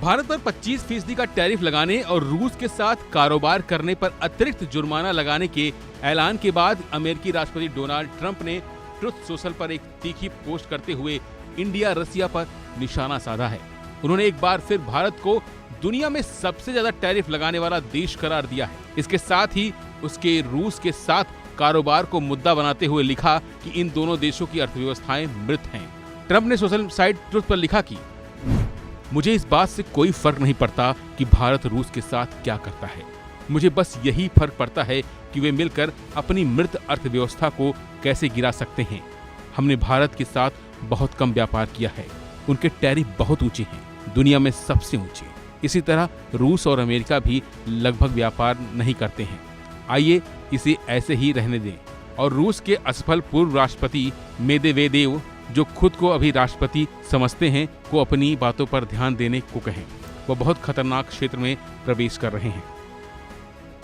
भारत पर 25% का टैरिफ लगाने और रूस के साथ कारोबार करने पर अतिरिक्त जुर्माना लगाने के ऐलान के बाद अमेरिकी राष्ट्रपति डोनाल्ड ट्रंप ने ट्रुथ सोशल पर एक तीखी पोस्ट करते हुए इंडिया रसिया पर निशाना साधा है। उन्होंने एक बार फिर भारत को दुनिया में सबसे ज्यादा टैरिफ लगाने वाला देश करार दिया है। इसके साथ ही उसके रूस के साथ कारोबार को मुद्दा बनाते हुए लिखा कि इन दोनों देशों की अर्थव्यवस्थाएं मृत हैं। ट्रंप ने सोशल साइट ट्रुथ पर लिखा कि मुझे इस बात से कोई फर्क नहीं पड़ता कि भारत रूस के साथ क्या करता है। मुझे बस यही फर्क पड़ता है कि वे मिलकर अपनी मृत अर्थव्यवस्था को कैसे गिरा सकते हैं। हमने भारत के साथ बहुत कम व्यापार किया है। उनके टैरिफ बहुत ऊंचे हैं, दुनिया में सबसे ऊंचे। इसी तरह रूस और अमेरिका भी लगभग व्यापार नहीं करते हैं। आइए इसे ऐसे ही रहने दें और रूस के असफल पूर्व राष्ट्रपति मेदवेदेव, जो खुद को अभी राष्ट्रपति समझते हैं, को अपनी बातों पर ध्यान देने को कहें। वो बहुत खतरनाक क्षेत्र में प्रवेश कर रहे हैं।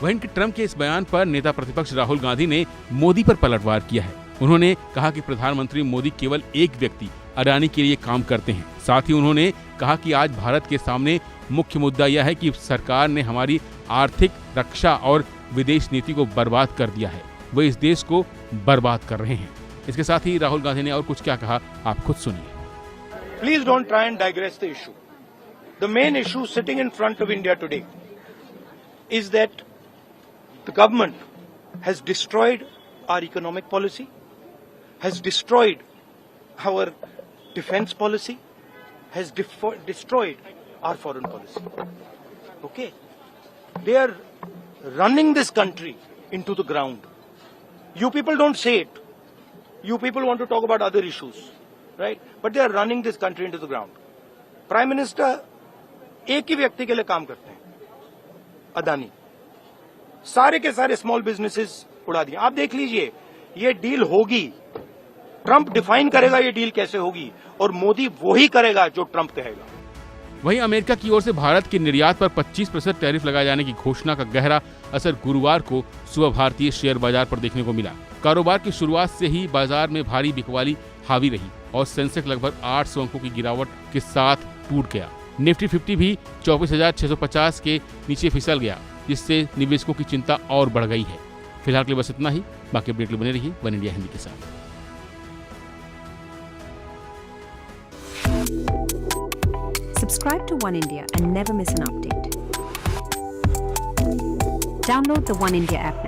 वहीं ट्रंप के इस बयान पर नेता प्रतिपक्ष राहुल गांधी ने मोदी पर पलटवार किया है। उन्होंने कहा कि प्रधानमंत्री मोदी केवल एक व्यक्ति अडानी के लिए काम करते हैं। साथ ही उन्होंने कहा कि आज भारत के सामने मुख्य मुद्दा यह है कि सरकार ने हमारी आर्थिक, रक्षा और विदेश नीति को बर्बाद कर दिया है। वो इस देश को बर्बाद कर रहे हैं। इसके साथ ही राहुल गांधी ने और कुछ क्या कहा, आप खुद सुनिए। Please don't try and digress the issue. The main issue sitting in front of India today is that the government has destroyed our economic policy, has destroyed our defense policy, has destroyed our foreign policy. Okay? They are running this country into the ground. You people don't say it. You people want to talk about other issues, right? But they are running this country into the ground. Prime Minister एक ही व्यक्ति के लिए काम करते हैं, अदानी। सारे के सारे स्मॉल बिजनेसेस उड़ा दिए। आप देख लीजिए, ये डील होगी, ट्रंप डिफाइन करेगा ये डील कैसे होगी, और मोदी वही करेगा जो ट्रंप कहेगा। वहीं अमेरिका की ओर से भारत के निर्यात पर 25% टैरिफ लगाए जाने की घोषणा का गहरा असर गुरुवार को सुबह भारतीय शेयर बाजार पर देखने को मिला। कारोबार की शुरुआत से ही बाजार में भारी बिकवाली हावी रही और सेंसेक्स लगभग 800 अंकों की गिरावट के साथ टूट गया। निफ्टी 50 भी 24,650 के नीचे फिसल गया, जिससे निवेशकों की चिंता और बढ़ गई है। फिलहाल के लिए बस इतना ही। बाकी अपडेट के लिए बने रहिए वन इंडिया हिंदी के साथ। Subscribe to One India and never miss an update. Download the One India app now.